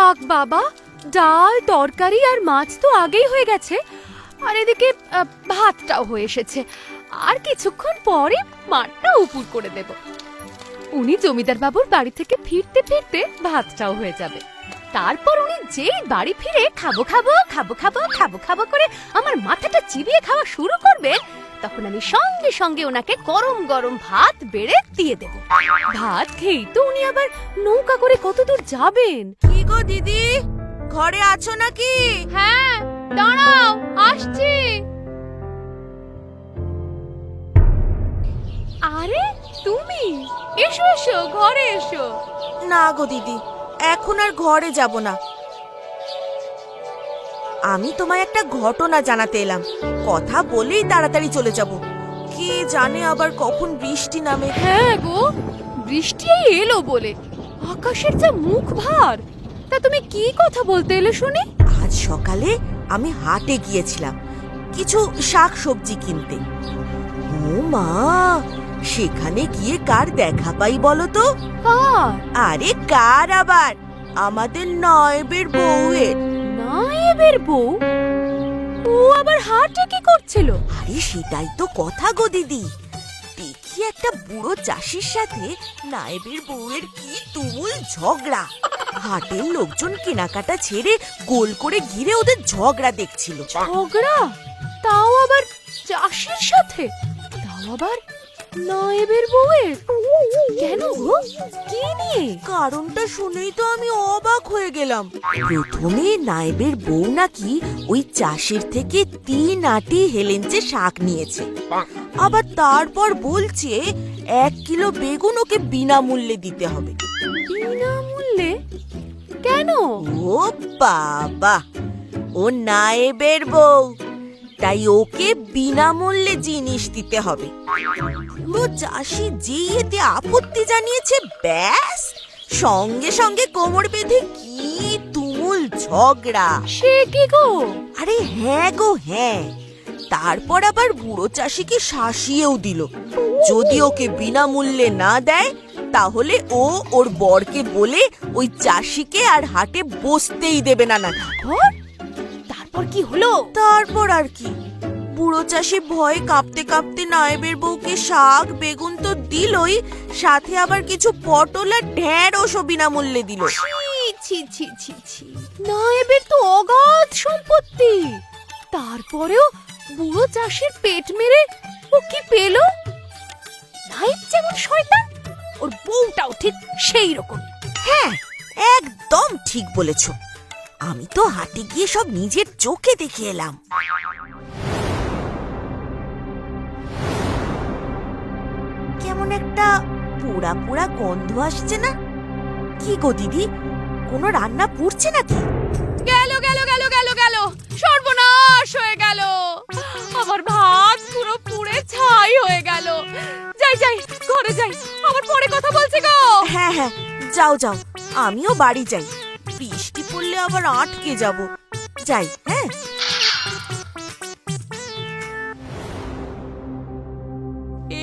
থাক বাবা, ডাল তরকারি আর মাছ তো আগেই হয়ে গেছে, আর এদিকে ভাতটাও হয়ে এসেছে। আর কিছুক্ষণ পরে মাঠটা উপুর করে দেব। উনি জমিদার বাবুর বাড়ি থেকে ফিরতে ফিরতে ভাতটাও হয়ে যাবে। তারপর উনি যেই বাড়ি ফিরে খাবো খাবো খাবো খাবো খাবো খাবো করে আমার মাথাটা চিবিয়ে খাওয়া শুরু করবে, তখন আমি সঙ্গে সঙ্গে ওনাকে গরম গরম ভাত বেড়ে দিয়ে দেব। ভাত খেয়েই তো উনি আবার নৌকা করে কতদূর যাবেন। কি গো দিদি, ঘরে আছো নাকি? হ্যাঁ, দাঁড়াও, আসছি। আরে তুমি, এসো এসো, ঘরে এসো। না গো দিদি, এখন আর ঘরে যাব না। আমি তোমায় একটা ঘটনা জানাতে এলাম, কথা বলেই তাড়াতাড়ি চলে যাব। কে জানে আবার কখন বৃষ্টি নামে। হ্যাঁ গো, বৃষ্টি এলো বলে আকাশের যা মুখ ভার। তা তুমি কি কথা বলতে এলে শুনি? আজ সকালে আমি হাটে গিয়েছিলাম কিছু শাক সবজি কিনতে। ও মা, সেখানে গিয়ে কার দেখা পাই বলো তো? কার? আরে কার আবার, আমাদের নয়বের বউয়ের। নায়েবের বউ? ও আবার হাটে কি করছিল? আরে সেটাই তো কথা গো দিদি। দেখি একটা বুড়ো চাষির সাথে নায়েবের বউয়ের কি তুমুল ঝগড়া। হাটের লোকজন কেনাকাটা ছেড়ে গোল করে ঘিরে ওদের ঝগড়া দেখছিল। ঝগড়া? তাও আবার চাষির সাথে? তাও আবার নায়েবের বউয়ের? কেন গো, কি নিয়ে? কারণটা শুনেই তো আমি অবাক হয়ে গেলাম। প্রথমে নায়েবের বউ নাকি ওই চাষের থেকে 3 আটি হেলেঞ্চে শাক নিয়েছে, আবার তারপর বলছে 1 কিলো বেগুন ওকে বিনামূল্যে দিতে হবে। বিনামূল্যে? কেন? ও বাবা, ও নায়েবের বউ, তাই ওকে বিনামূল্যে জিনিস দিতে হবে। পুরো চাষি যেই এতে আপত্তি জানিয়েছে, ব্যাস সঙ্গে সঙ্গে কোমর বেঁধে কি তুমুল ঝগড়া। সে কি গো? আরে হ্যাঁ গো হ্যাঁ, তারপর আবার বুড়ো চাষিকে শাসিয়েও দিল, যদি ওকে বিনামূল্যে না দেয় তাহলে ও ওর বরকে বলে ওই চাষিকে আর হাটে বসতেই দেবে না। তারপর কি হলো? তারপর আর কি, বুড়ো চাষি ভয়ে কাঁপতে কাঁপতে নায়েবের বউকে শাক বেগুন তো দিলই, সাথে আবার কিছু পটল আর ঢেঁড়শও বিনামূল্যে দিল। ছি ছি ছি ছি, নায়েবের তো অগাধ সম্পত্তি, তারপরেও বুড়ো চাষির পেট মেরে ও কি পেল? নায়েব যেমন শয়তান, ওর বউটাও ঠিক সেই রকম। হ্যাঁ, একদম ঠিক বলেছ। আমি তো হাটে গিয়ে সব নিজের চোখে দেখে এলাম। কেমন একটা পোড়া পোড়া গন্ধ আসছে না? কি গো দিদি, কোনো রান্না পুড়ছে নাকি? গেল গেল গেল গেল গেল, সর্বনাশ হয়ে গেল, আমার ভাত পুরো পুড়ে ছাই হয়ে গেল। যাই যাই, ঘরে যাই, আবার পরে কথা বলছি গো। হ্যাঁ হ্যাঁ, যাও যাও, আমিও বাড়ি যাই, বৃষ্টি পড়লে আবার আটকে যাব। যাই। হ্যাঁ,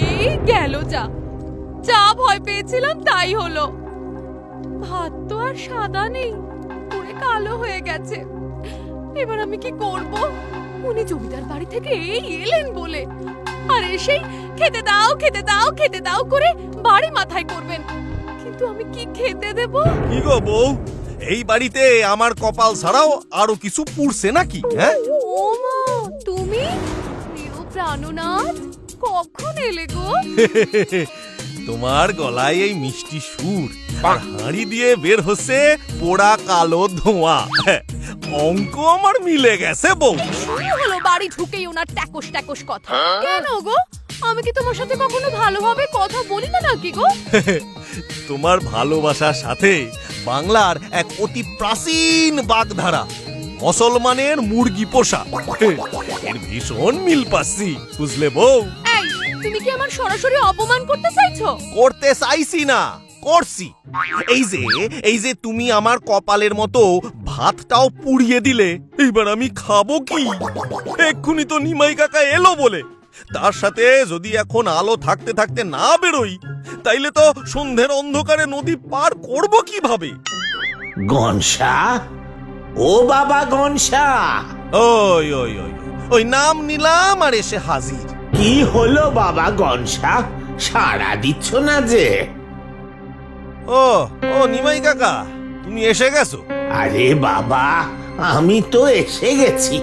এই গেল যা, যা ভয় পেয়েছিলাম তাই হলো। ভাত তো আর সাদা নেই, পুরো কালো হয়ে গেছে। এবার আমি কি করব? উনি জমিদার বাড়ি থেকে এই এলেন বলে, আর এসেই খেতে দাও খেতে দাও খেতে দাও করে বাড়ি মাথায় করবেন, কিন্তু আমি কি খেতে দেব? কি গো বউ, এই বাড়িতে আমার কপাল ছাড়াও আরো কিছু পুড়ছে নাকি? হ্যাঁ, ও মা, তুমি প্রিয় প্রাণনাথ, কখন এলে গো? তোমার গলায় এই মিষ্টি সুর আর হাঁড়ি দিয়ে বের হচ্ছে পোড়া কালো ধোঁয়া। অঙ্ক আমার মিলে গেছে বউ। শুরু হলো বাড়ি ঢুকেই ওনার ট্যাকস ট্যাকস কথা। কেন গো, আমি কি তোমার সাথে কখনো ভালোভাবে কথা বলি না নাকি গো? তোমার ভালোবাসার সাথে বাংলার এক অতি প্রাচীন বাগধারা, মুসলমানের মুরগি পোষা, এর ভীষণ মিল পাচ্ছি, বুঝলে বউ? এই, তুমি কি আমার সরাসরি অপমান করতে চাইছো? করতে চাইছি না, করছি। এই যে তুমি আমার কপালের মতো ভাতটাও পুড়িয়ে দিলে, এইবার আমি খাবো কি? এক্ষুনি তো নিমাই কাকা এলো বলে, তার সাথে যদি এখন আলো থাকতে থাকতে না বেরোই, তাইলে তো সন্ধ্যের অন্ধকারে নদী পার করব কিভাবে? গনসা, ও বাবা গনসা, ওই ওই ওই ওই নাম নিলাম আর এসে হাজির। কি হলো বাবা গনসা, সাড়া দিচ্ছ না যে? ও ও নিমাই কাকা, তুমি এসে গেছো? আরে বাবা, আমি তো এসে গেছি,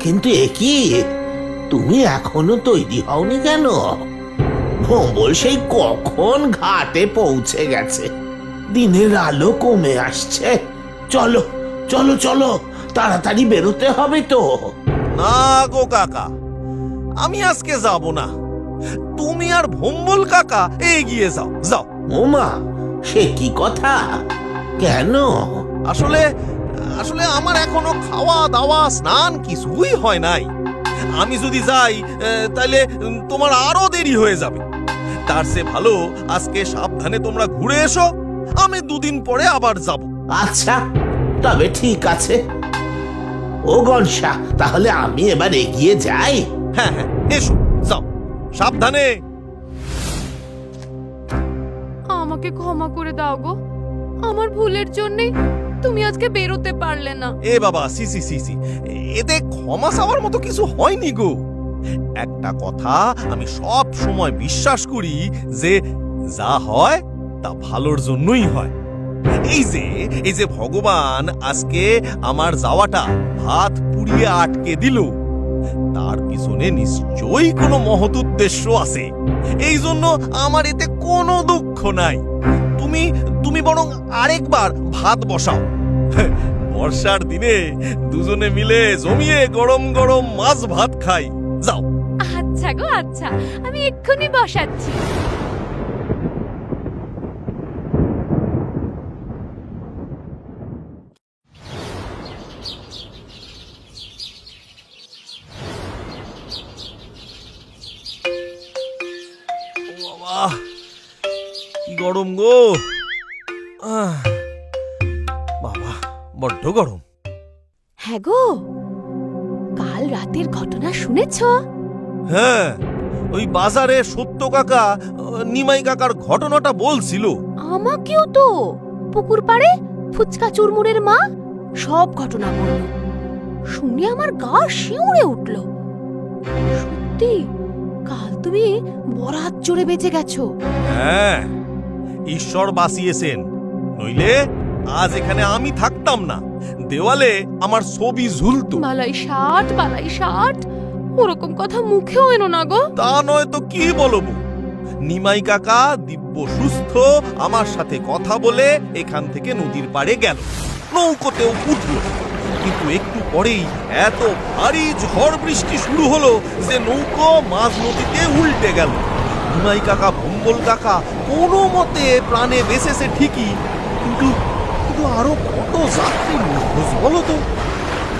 কিন্তু এ কি, তুমি এখনো তৈরি হওনি কেন? ভোম্বল সেই কখন ঘাটে পৌঁছে গেছে, দিনের আলো কমে আসছে। চলো চলো চলো, তাড়াতাড়ি বেরোতে হবে তো। না গো কাকা, আমি আজকে যাব না। তুমি আর ভোম্বল কাকা এগিয়ে যাও যাও। ওমা, সে কি কথা, কেন? আসলে আসলে আমার এখনো খাওয়া দাওয়া স্নান কিছুই হয় নাই। আমি যদি যাই তাহলে তোমার আরো দেরি হয়ে যাবে। তার চেয়ে ভালো আজকে সাবধানে তোমরা ঘুরে এসো, আমি দুদিন পরে আবার যাব। আচ্ছা, তবে ঠিক আছে। ও গনসা, তাহলে আমি এবার এগিয়ে যাই। হ্যাঁ হ্যাঁ, এসো যাও সাবধানে। আমাকে ক্ষমা করে দাও গো, আমার ভুলের জন্যে তুমি আজকে বেরোতে পারলে না। এ বাবা, সি সি সি সি, এতে ক্ষমা চাওয়ার মতো কিছু হয়নি গো। একটা কথা আমি সব সময় বিশ্বাস করি যে যা হয় তা ভালোর জন্যই হয়। এই যে ভগবান আজকে আমার যাওয়াটা ভাত পুড়িয়ে আটকে দিল, তার পিছনে নিশ্চয়ই কোনো মহৎ উদ্দেশ্য আছে। এই জন্য আমার এতে কোনো দুঃখ নাই। তুমি তুমি বরং আরেকবার ভাত বসাও। বর্ষার দিনে দুজনে মিলে জমিয়ে গরম গরম মাছ ভাত খাই। যাও। আচ্ছা গো আচ্ছা, আমি এক্ষুনি বসাচ্ছি। বাবা, কি গরম গো। বাবা, বড্ড গরম। হ্যাঁ গো, কাল রাতের ঘটনা শুনেছ? হ্যাঁ, ওই বাজারে সত্য কাকা নিমাই কাকার ঘটনাটা বলছিল। আমাকেও তো পুকুর পাড়ে ফুচকা চুরমুরের মা সব ঘটনা বলল। শুনে আমার গা শিউরে উঠল। সত্যি কাল তুমি বরাত জোরে বেঁচে গেছো। হ্যাঁ, ঈশ্বর বাঁচিয়েছেন, নইলে আজ এখানে আমি থাকতাম না। দেওয়ালে আমার ছবি ঝুলতো। বালাই ষাট, ওরকম কথা মুখেও এনো না গো। তা নয় তো কি বলবো। নিমাই কাকা দিব্য সুস্থ আমার সাথে কথা বলে এখান থেকে নদীর পাড়ে গেল, নৌকোতেও উঠল। কিন্তু একটু পরেই এত ভারী ঝড় বৃষ্টি শুরু হলো যে নৌকো মাঝ নদীতে উল্টে গেল। নিমাই কাকা ভোম্বল কাকা কোনো মতে প্রাণে বেঁচেছে ঠিকই, কিন্তু কিন্তু আরো কত যাত্রী নিখোঁজ বলো তো।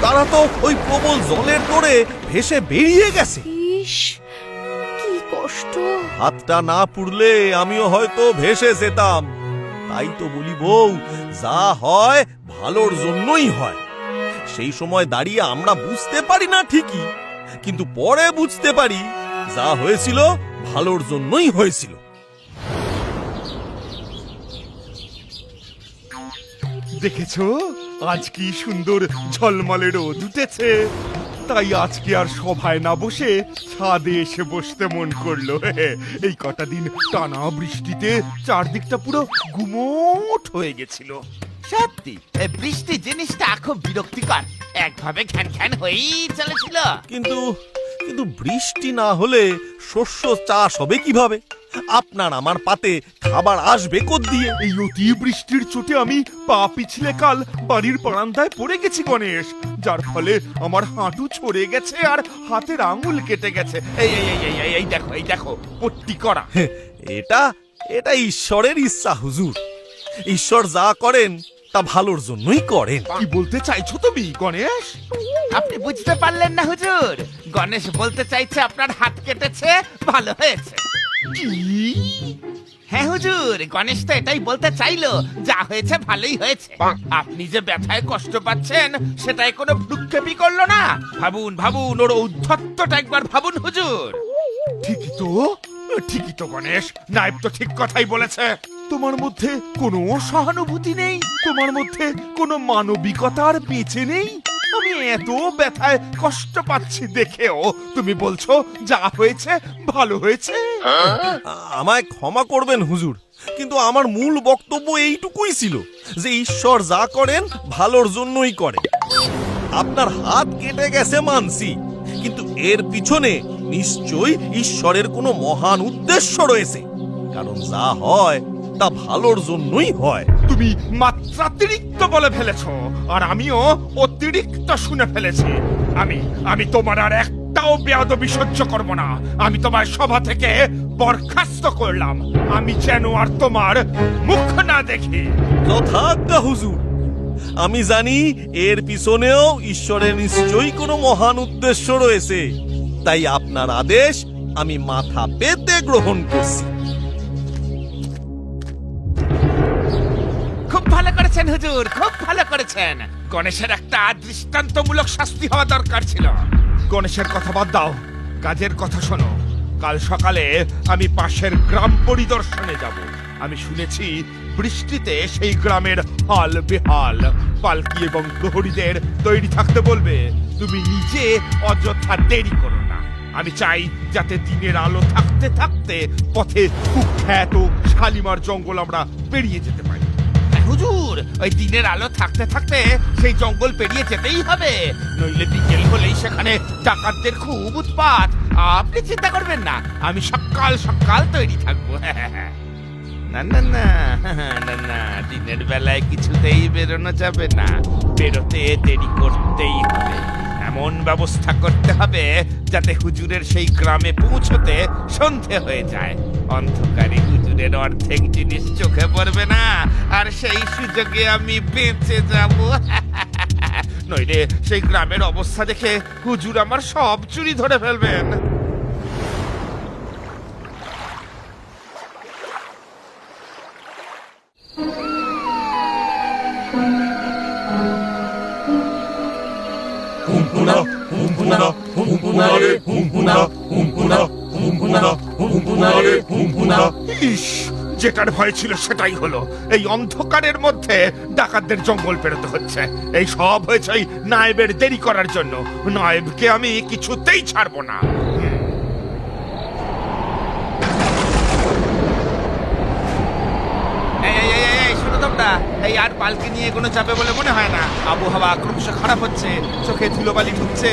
তারা তো ওই প্রবল জলের তোড়ে ভেসে বেরিয়ে গেছে। ইস, কি কষ্ট। হাতটা না পুড়লে আমিও হয়তো ভেসে যেতাম। তাই তো বলি বউ, যা হয় ভালোর জন্যই হয়। সেই সময় দাঁড়িয়ে আমরা বুঝতে পারি না ঠিকই, কিন্তু পরে বুঝতে পারি যা হয়েছিল ভালোর জন্যই হয়েছিল। দেখেছো আজ কি সুন্দর ঝলমলে রোদ উঠেছে, তাই আজকে আর সভায় না বসে ছাদে এসে বসতে মন করলো। এই কটা দিন টানা বৃষ্টিতে চারদিকটা পুরো গুমোট হয়ে গেছিল। সত্যি বৃষ্টি জিনিসটা খুব বিরক্তিকর, একভাবে ঘ্যান ঘ্যান হয়েই চলেছিল। কিন্তু কিন্তু বৃষ্টি না হলে শস্য চাষ হবে কিভাবে? আপনার আমার পাতে খাবার আসবে কোত্থেকে? এই অতি বৃষ্টির চোটে আমি পা পিছলে কাল বাড়ির বারান্দায় পড়ে গেছি গণেশ, যার ফলে আমার হাঁটু ছড়ে গেছে আর হাতের আঙুল কেটে গেছে। এই এই এই এই এই দেখো, এই দেখো পট্টি করা। এটা এটা ঈশ্বরের ইচ্ছা হুজুর। ঈশ্বর যা করেন তা ভালোর জন্যই করেন। কি বলতে চাইছো তুমি গণেশ? আপনি বুঝতে পারলেন না হুজুর, গণেশ বলতে চাইছে আপনার হাত কেটেছে, ভালো হয়েছে। কি? হ্যাঁ হুজুর, গণেশ তো এটাই বলতে চাইলো, যা হয়েছে ভালোই হয়েছে। আপনি যে ব্যথায় কষ্ট পাচ্ছেন সেটাই কোনো ভ্রুক্ষেপই করলো না। ভাবুন ভাবুন, ওর ঔদ্ধত্যটা একবার ভাবুন হুজুর। ঠিকই তো গণেশ, নায়েব তো ঠিক কথাই বলেছে। তোমার মধ্যে কোনো সহানুভূতি নেই, তোমার মধ্যে কোনো মানবিকতার বেঁচে নেই। আমি এত ব্যথায় কষ্ট পাচ্ছি দেখেও তুমি বলছো যা হয়েছে ভালো হয়েছে। আমায় ক্ষমা করবেন হুজুর, কিন্তু আমার মূল বক্তব্য এইটুকুই ছিল যে ঈশ্বর যা করেন ভালোর জন্যই করেন। আপনার হাত কেটে গেছে মানছি, কিন্তু এর পিছনে নিশ্চয়ই ঈশ্বরের কোনো মহান উদ্দেশ্য রয়েছে, কারণ যা হয় তা ভালোর জন্যই হয়। তুমি মাত্রাতিরিক্ত বলে ফেলেছো, আর আমিও অতিরিক্ত শুনে ফেলেছি। আমি তোমার আর একটাও বেয়াদবি সহ্য করব না। আমি তোমার সভা থেকে বরখাস্ত করলাম। আমি যেন আর তোমার মুখ না দেখি। যথাজ্ঞা হুজুর। আমি জানি এর পিছনেও ঈশ্বরের নিশ্চয়ই কোনো মহান উদ্দেশ্য রয়েছে, তাই আপনার আদেশ আমি মাথা পেতে গ্রহণ করছি। খুব ভালো করেছেন হুজুর, খুব ভালো করেছেন। গণেশের একটা দৃষ্টান্তমূলক শাস্তি হওয়া দরকার ছিল। গণেশের কথা বাদ দাও, কাজের কথা শোনো। কাল সকালে আমি পাশের গ্রাম পরিদর্শনে যাব। আমি শুনেছি বৃষ্টিতে সেই গ্রামের হাল বেহাল। পালকি এবং প্রহরীদের তৈরি থাকতে বলবে। তুমি নিজে অযথা দেরি করো না। আমি চাই যাতে দিনের আলো থাকতে থাকতে পথে কুখ্যাত শালিমার জঙ্গল আমরা পেরিয়ে যেতে পারি। হুজুর, ওই দিনের আলো থাকতে থাকতে সেই জঙ্গল পেরিয়ে যেতেই হবে, নইলে বিকেল হলেই সেখানে ডাকাতদের খুব উৎপাত। আপনি চিন্তা করবেন না, আমি সকাল সকাল তৈরি থাকবো। না না না না না, দিনের বেলায় কিছুতেই বেরোনো যাবে না। বেরোতে দেরি করতেই হবে। এমন ব্যবস্থা করতে হবে যাতে হুজুরের সেই গ্রামে পৌঁছতে সন্ধে হয়ে যায়। অন্ধকারে হুজুরের অর্ধেক জিনিস চোখে পড়বে না, আর সেই সুযোগে আমি বেঁচে যাব। নইলে সেই গ্রামের অবস্থা দেখে হুজুর আমার সব চুরি ধরে ফেলবেন। ইস, যেটার ভয় ছিল সেটাই হলো। এই অন্ধকারের মধ্যে ডাকাতদের জঙ্গল পেরোতে হচ্ছে। এই সব হয়েছে ওই নায়েবের দেরি করার জন্য। নায়েবকে আমি কিছুতেই ছাড়বো না। শোনো তোমরা, এই আর পালকি নিয়ে কোনো যাবে বলে মনে হয় না। আবহাওয়া ক্রমশ খারাপ হচ্ছে, চোখে ধুলোবালি ঢুকছে।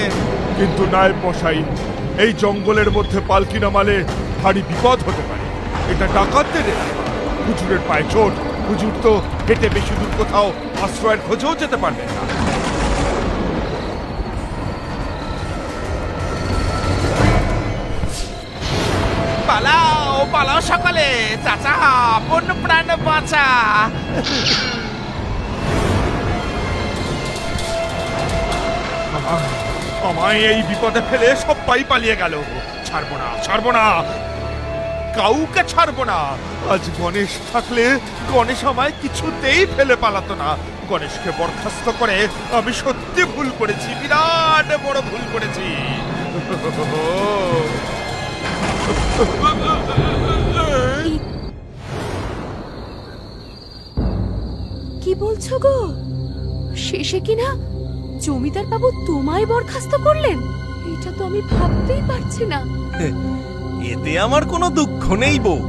কিন্তু নায়েব মশাই, এই জঙ্গলের মধ্যে পালকি নামালে ভারী বিপদ হতে পারে। এটা ডাকাতদের এলাকা। হুজুরের পায়ে চোট। হুজুর তো হেঁটে বেশি দূর কোথাও আশ্রয়ের খোঁজেও যেতে পারবেন না। পালাও পালাও সকালে, চাচা বন্য প্রাণ বাঁচা। আমায় এই বিপদে ফেলে সবাই পালিয়ে গেল। ছাড়বো না, ছাড়বো না, কাউকে ছাড়বো না। আজ গণেশ থাকলে গণেশ আমায় কিছুতেই ফেলে পালাতো না। গণেশকে বরখাস্ত করে আমি সত্যি ভুল করেছি, বিরাট বড় ভুল করেছি। কি বলছো গো? শেষে কিনা জমিদার বাবু তোমায় বরখাস্ত করলেন? এটা তো আমি ভাবতেই পারছি না। এতে আমার কোনো দুঃখ নেই বউ।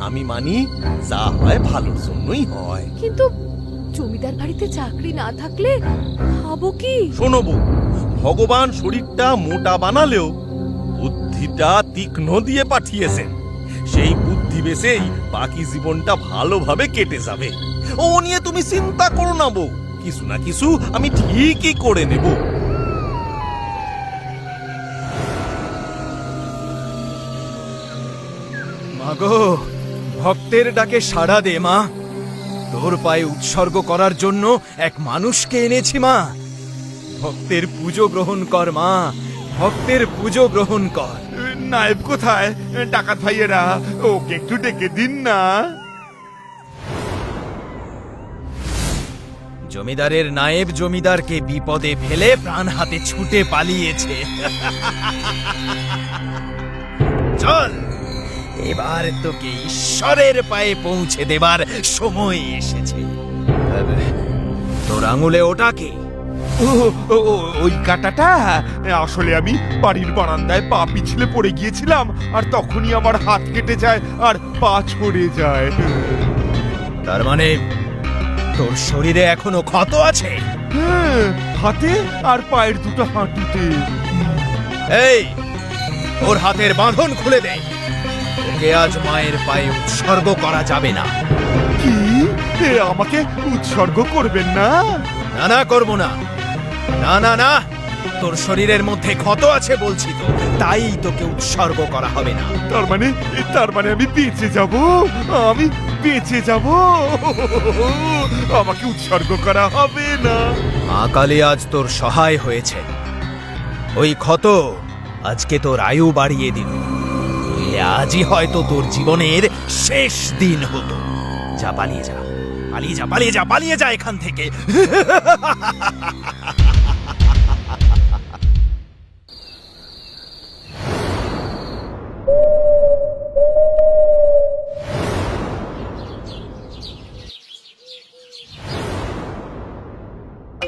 আমি মানি যা হয় ভালোর জন্যই হয়। কিন্তু জমিদার বাড়িতে চাকরি না থাকলে খাবো কি? শোনো বউ, ভগবান শরীরটা মোটা বানালেও বুদ্ধিটা তীক্ষ্ণ দিয়ে পাঠিয়েছেন। সেই বুদ্ধি বেসেই বাকি জীবনটা ভালোভাবে কেটে যাবে। ও নিয়ে তুমি চিন্তা করো না বউ, কিছু না কিছু আমি ঠিকই করে নেব। মাগো, ভক্তের ডাকে সাড়া দে মা। তোর পায়ে উৎসর্গ করার জন্য এক মানুষকে এনেছি মা। ভক্তের পুজো গ্রহণ কর মা, ভক্তের পুজো গ্রহণ কর। নায়েব কোথায়? ডাকাত ভাইয়েরা, ওকে একটু ডেকে দিন না। জমিদারের নায়েব জমিদারকে বিপদে ফেলে প্রাণ হাতে ছুটে পালিয়েছে। চল, এবার তোকে ঈশ্বরের পায়ে পৌঁছে দেবার সময় এসেছে। তোর আঙুলে ওটাকে ওই কাঁটাটা আসলে আমি বাড়ির বারান্দায় পা পিছলে পড়ে গিয়েছিলাম, আর তখনই আমার হাত কেটে যায় আর পা ছড়ে যায়। তার মানে তোর শরীরে এখনো ক্ষত আছে? হ্যাঁ, হাতে আর পায়ের দুটো হাঁটুতে। এই, ওর হাতের বাঁধন খুলে দে। ওকে আজ মায়ের পায়ে উৎসর্গ করা যাবে না। কি আমাকে উৎসর্গ করবেন না? না না, করবো না। না না না, তোর শরীরের মধ্যে ক্ষত আছে বলছি তো, তাই তোকে উৎসর্গ করা হবে না। তার মানে আমি বেঁচে যাব? আমি বেঁচে যাব? আমাকে উৎসর্গ করা হবে না? মা কালী আজ তোর সহায় হয়েছে। ওই ক্ষত আজকে তোর আয়ু বাড়িয়ে দিল। আজই হয়তো তোর জীবনের শেষ দিন হতো। যা, পালিয়ে যা, পালিয়ে যা, পালিয়ে যা, পালিয়ে যা এখান থেকে।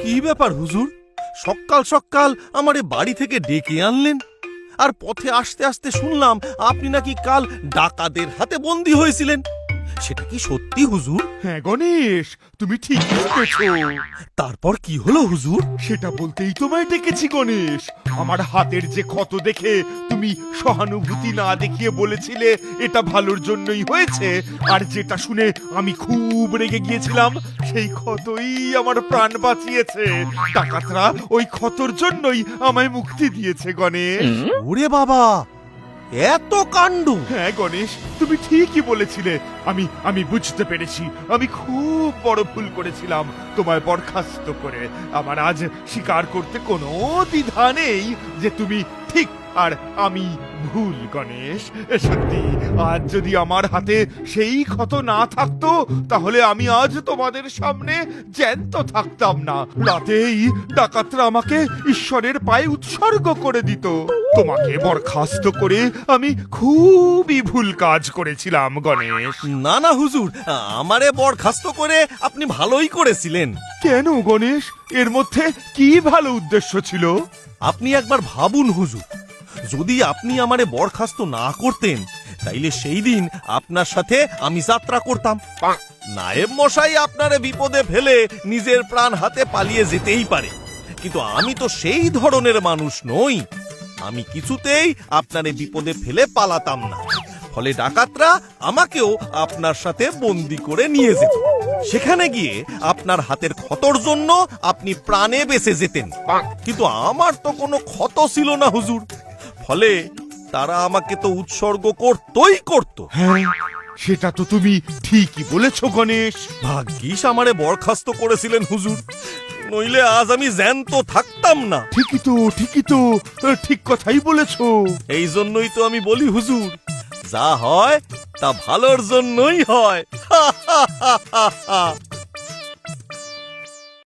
কি ব্যাপার হুজুর, সকাল সকাল আমারে বাড়ি থেকে ডেকে আনলেন, আর পথে আসতে আসতে শুনলাম আপনি নাকি কাল ডাকাতের হাতে বন্দী হয়েছিলেন। সেটা কি সত্যি হুজুর? হ্যাঁ গণেশ, তুমি ঠিক বলেছো। তারপর কি হলো হুজুর? সেটা বলতেই তোমায় ডেকেছি গণেশ। আমার হাতের যে ক্ষত দেখে তুমি সহানুভূতি না দেখিয়ে বলেছিলে এটা ভালোর জন্যই হয়েছে, আর যেটা শুনে আমি খুব রেগে গিয়েছিলাম সেই ক্ষতই আমার প্রাণ বাঁচিয়েছে। ডাকাতরা ওই ক্ষতর জন্যই আমায় মুক্তি দিয়েছে গণেশ। ওরে বাবা, এত কাণ্ড! হ্যাঁ গণেশ, তুমি ঠিকই বলেছিলে। আমি বুঝতে পেরেছি আমি খুব বড় ভুল করেছিলাম তোমায় বরখাস্ত করে। আমার আজ স্বীকার করতে কোনো দ্বিধা নেই যে তুমি ঠিক আর আমি ভুল গণেশ। সত্যি, আজ যদি আমার হাতে সেই ক্ষত না থাকতো তাহলে আমি আজ তোমাদের সামনে জ্যান্ত থাকতাম না। রাতেই ডাকাতরা আমাকে ঈশ্বরের পায়ে উৎসর্গ করে দিত। তোমাকে বরখাস্ত করে আমি খুবই ভুল কাজ করেছিলাম গণেশ। না না হুজুর, আমারে বরখাস্ত করে আপনি ভালোই করেছিলেন। কেন গণেশ, এর মধ্যে কি ভালো উদ্দেশ্য ছিল? আপনি একবার ভাবুন হুজুর, যদি আপনি আমারে বরখাস্ত না করতেন তাইলে সেই দিন আপনার সাথে আমি যাত্রা করতাম। নায়েব মশাই আপনারে বিপদে ফেলে নিজের প্রাণ হাতে পালিয়ে যেতেই পারে, কিন্তু আমি তো সেই ধরনের মানুষ নই। আমি কিছুতেই আপনারে বিপদে ফেলে পালাতাম না। ফলে ডাকাতরা আমাকেও আপনার সাথে বন্দি করে নিয়ে যেত। সেখানে গিয়ে আপনার হাতের ক্ষতর জন্য আপনি প্রাণে বেঁচে যেতেন, কিন্তু আমার তো কোনো ক্ষত ছিল না হুজুর। ফলে তারা আমাকে তো উৎসর্গ করতই করত। হ্যাঁ, সেটা তো তুমি ঠিকই বলেছো গণেশ। ভাগ্যিস আমারে বরখাস্ত করেছিলেন হুজুর, নইলে আজ আমি জ্যান্ত থাকতাম না। ঠিকই তো, ঠিক কথাই বলেছো। এই জন্যই তো আমি বলি হুজুর, যা হয় তা ভালোর জন্যই হয়।